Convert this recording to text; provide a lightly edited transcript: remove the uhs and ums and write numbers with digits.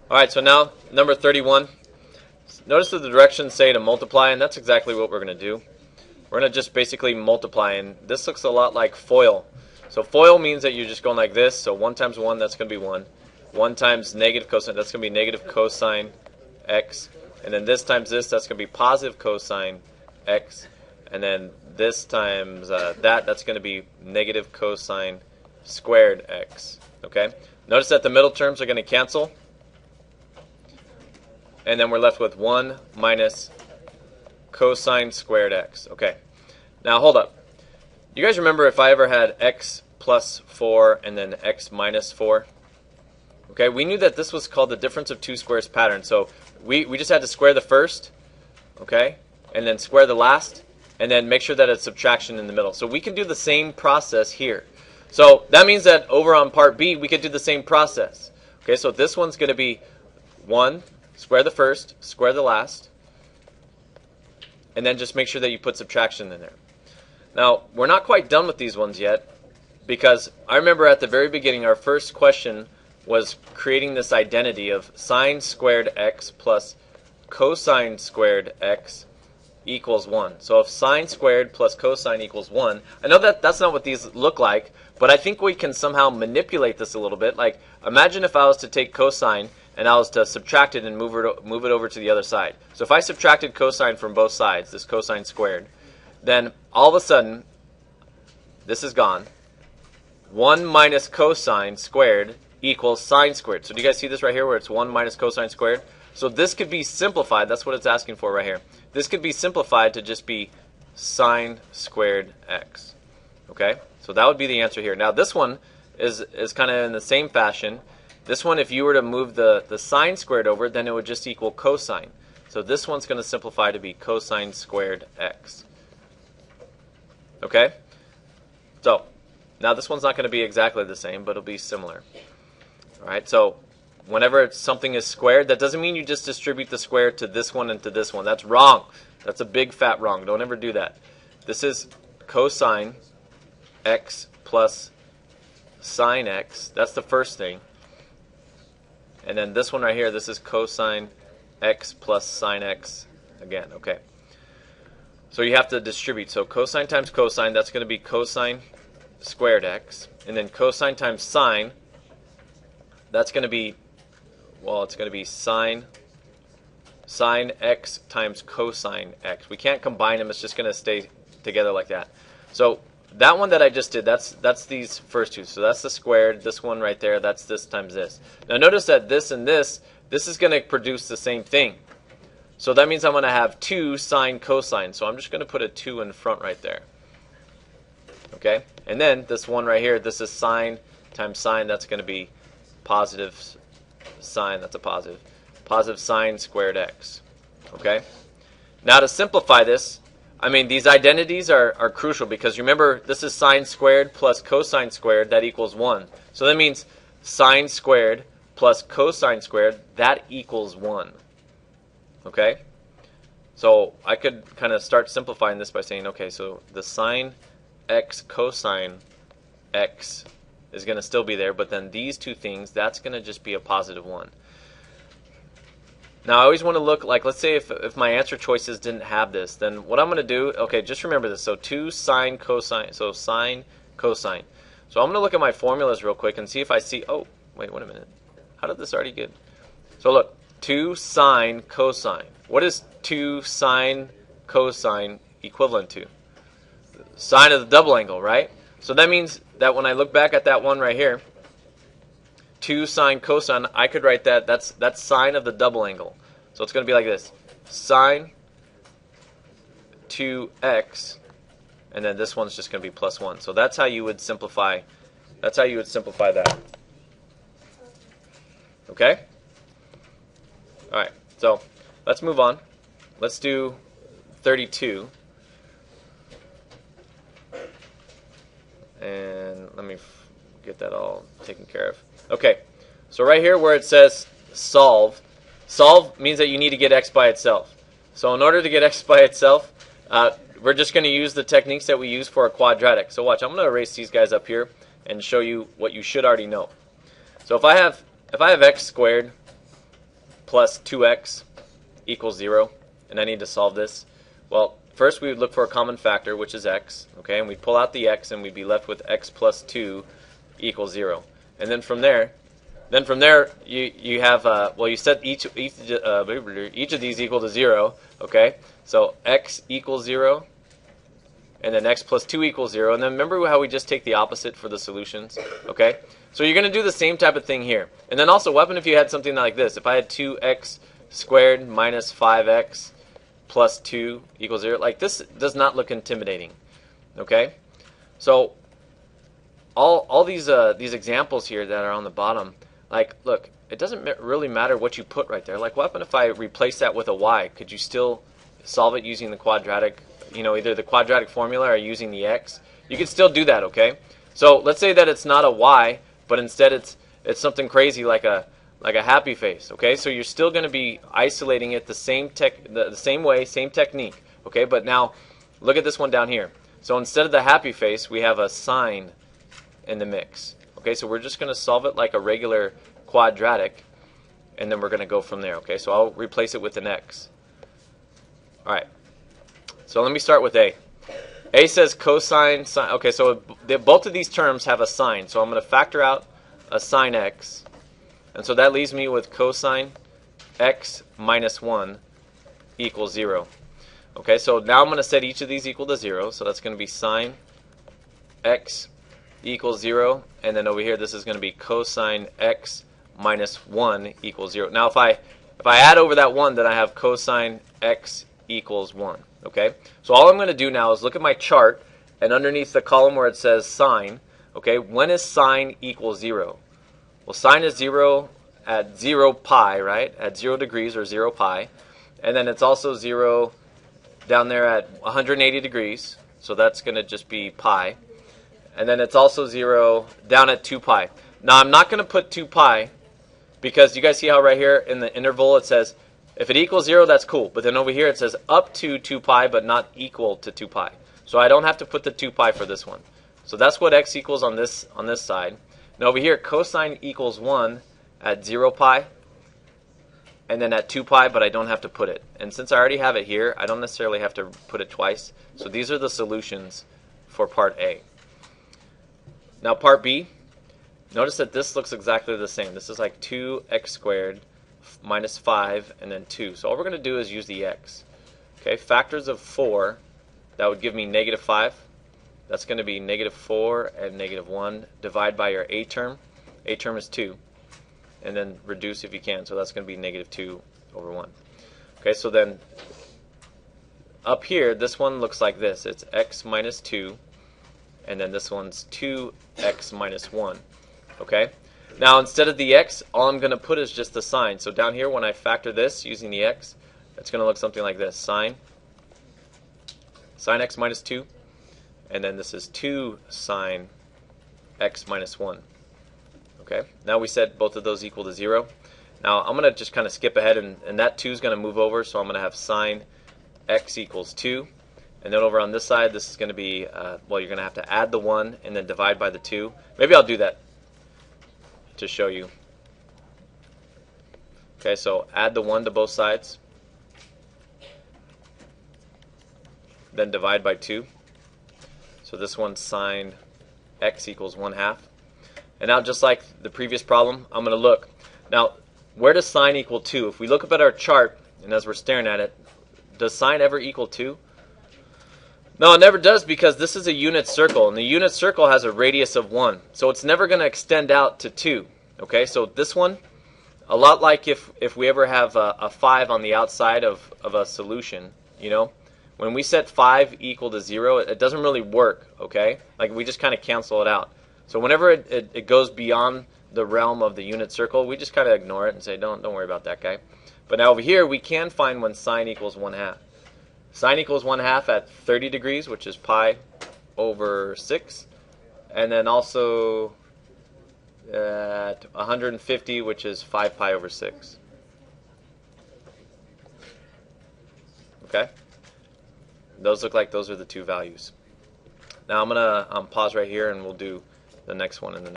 Alright, so now number 31. Notice that the directions say to multiply, and that's exactly what we're going to do. We're going to just basically multiply, and this looks a lot like FOIL. So FOIL means that you're just going like this, so 1 times 1, that's going to be 1. 1 times negative cosine, that's going to be negative cosine x. And then this times this, that's going to be positive cosine x. And then this times that's going to be negative cosine squared x. Okay? Notice that the middle terms are going to cancel. And then we're left with 1 minus cosine squared x. Okay. Now hold up. You guys remember if I ever had x plus 4 and then x minus 4? Okay, we knew that this was called the difference of two squares pattern. So we just had to square the first, okay, and then square the last, and then make sure that it's subtraction in the middle. So we can do the same process here. So that means that over on part B, we could do the same process. Okay, so this one's going to be 1, square the first, square the last, and then just make sure that you put subtraction in there. Now, we're not quite done with these ones yet, because I remember at the very beginning, our first question was creating this identity of sine squared x plus cosine squared x equals 1. So if sine squared plus cosine equals 1, I know that that's not what these look like, but I think we can somehow manipulate this a little bit. Like, imagine if I was to take cosine and I was to subtract it and move it over to the other side. So if I subtracted cosine from both sides, this cosine squared, then all of a sudden, this is gone. 1 minus cosine squared equals sine squared. So do you guys see this right here where it's 1 minus cosine squared? So this could be simplified. That's what it's asking for right here. This could be simplified to just be sine squared x. Okay? So that would be the answer here. Now this one is kind of in the same fashion. This one, if you were to move the sine squared over, then it would just equal cosine. So this one's going to simplify to be cosine squared x. Okay? So now this one's not going to be exactly the same, but it'll be similar. Alright, so whenever something is squared, that doesn't mean you just distribute the square to this one and to this one. That's wrong. That's a big fat wrong. Don't ever do that. This is cosine x plus sine x. That's the first thing. And then this one right here, this is cosine x plus sine x again. Okay. So you have to distribute. So cosine times cosine, that's going to be cosine squared x. And then cosine times sine, that's going to be, well, it's going to be sine x times cosine x. We can't combine them. It's just going to stay together like that. So that one that I just did, that's these first two. So that's the squared. This one right there, that's this times this. Now notice that this and this is going to produce the same thing. So that means I'm going to have 2 sine cosine. So I'm just going to put a 2 in front right there. Okay? And then this one right here, this is sine times sine. That's going to be positive sine. That's a positive. Positive sine squared x. Okay? Now to simplify this, I mean, these identities are crucial because remember, this is sine squared plus cosine squared. That equals 1. So that means sine squared plus cosine squared, that equals 1. Okay? So I could kind of start simplifying this by saying, okay, so the sine x cosine x is going to still be there, but then these two things, that's going to just be a positive 1. Now I always want to look like, let's say if my answer choices didn't have this, then what I'm going to do, okay, just remember this. So 2 sine cosine, so sine cosine. So I'm going to look at my formulas real quick and see if I see, oh, wait a minute. How did this already get? So look, 2 sine cosine. What is 2 sine cosine equivalent to? Sine of the double angle, right? So that means that when I look back at that one right here, 2 sine cosine, I could write that, that's sine of the double angle. So it's going to be like this. Sine 2x, and then this one's just going to be plus 1. So that's how you would simplify, that. Okay? Alright, so let's move on. Let's do 32. And let me get that all taken care of. Okay, so right here where it says solve, solve means that you need to get x by itself. So in order to get x by itself, we're just going to use the techniques that we use for a quadratic. So watch, I'm going to erase these guys up here and show you what you should already know. So if I have x squared plus 2x equals 0, and I need to solve this. Well, first we would look for a common factor, which is x, okay, and we'd pull out the x and we'd be left with x plus 2 equals 0. And then from there you have well, you set each of these equal to 0, okay? So x equals 0, and then x plus 2 equals 0. And then remember how we just take the opposite for the solutions, okay? So you're going to do the same type of thing here. And then also, what happened if you had something like this? If I had 2x squared minus 5x plus 2 equals 0, like this does not look intimidating, okay? So all these examples here that are on the bottom, like, look, it doesn't really matter what you put right there. Like, what happened if I replace that with a y? Could you still solve it using the quadratic, either the quadratic formula or using the x? You could still do that, okay? So let's say that it's not a y, but instead it's something crazy like a happy face, okay? So you're still going to be isolating it the same way, same technique, okay? But now look at this one down here. So instead of the happy face, we have a sign in the mix. Okay, so we're just going to solve it like a regular quadratic, and then we're going to go from there. Okay, so I'll replace it with an x. All right, so let me start with A. A says cosine sine. Okay, so both of these terms have a sign, so I'm going to factor out a sine x, and so that leaves me with cosine x minus 1 equals 0. Okay, so now I'm going to set each of these equal to 0, so that's going to be sine x equals 0, and then over here this is going to be cosine x minus 1 equals 0. Now if I add over that 1, then I have cosine x equals 1. Okay, so all I'm going to do now is look at my chart, and underneath the column where it says sine, okay, when is sine equal 0? Well, sine is 0 at 0 pi, right? At 0 degrees or 0 pi, and then it's also 0 down there at 180 degrees, so that's going to just be pi. And then it's also 0 down at 2 pi. Now I'm not going to put 2 pi because you guys see how right here in the interval it says if it equals 0, that's cool. But then over here it says up to 2 pi but not equal to 2 pi. So I don't have to put the 2 pi for this one. So that's what x equals on this side. Now over here cosine equals 1 at 0 pi and then at 2 pi, but I don't have to put it. And since I already have it here, I don't necessarily have to put it twice. So these are the solutions for part A. Now part B, notice that this looks exactly the same. This is like 2x squared minus 5 and then 2. So all we're going to do is use the x. Okay, factors of 4, that would give me negative 5. That's going to be negative 4 and negative 1. Divide by your a term. A term is 2. And then reduce if you can. So that's going to be negative 2 over 1. Okay, so then up here, this one looks like this. It's x minus 2. And then this one's 2x minus 1. Okay? Now instead of the x, all I'm going to put is just the sign. So down here when I factor this using the x, it's going to look something like this. Sine x minus 2. And then this is 2 sine x minus 1. Okay? Now we set both of those equal to 0. Now I'm going to just kind of skip ahead, and that 2 is going to move over, so I'm going to have sine x equals 2. And then over on this side, this is going to be, well, you're going to have to add the 1 and then divide by the 2. Maybe I'll do that to show you. Okay, so add the 1 to both sides. Then divide by 2. So this one's sine x equals 1/2. And now just like the previous problem, I'm going to look. Now, where does sine equal 2? If we look up at our chart, and as we're staring at it, does sine ever equal 2? No, it never does, because this is a unit circle, and the unit circle has a radius of 1. So it's never going to extend out to 2. Okay, so this one, a lot like if we ever have a 5 on the outside of a solution, when we set 5 equal to 0, it doesn't really work, okay? Like we just kind of cancel it out. So whenever it goes beyond the realm of the unit circle, we just kind of ignore it and say, don't worry about that guy. But now over here, we can find when sine equals 1/2. Sine equals 1/2 at 30 degrees, which is pi over 6. And then also at 150, which is 5 pi over 6. Okay? Those look like those are the two values. Now I'm going to pause right here, and we'll do the next one in the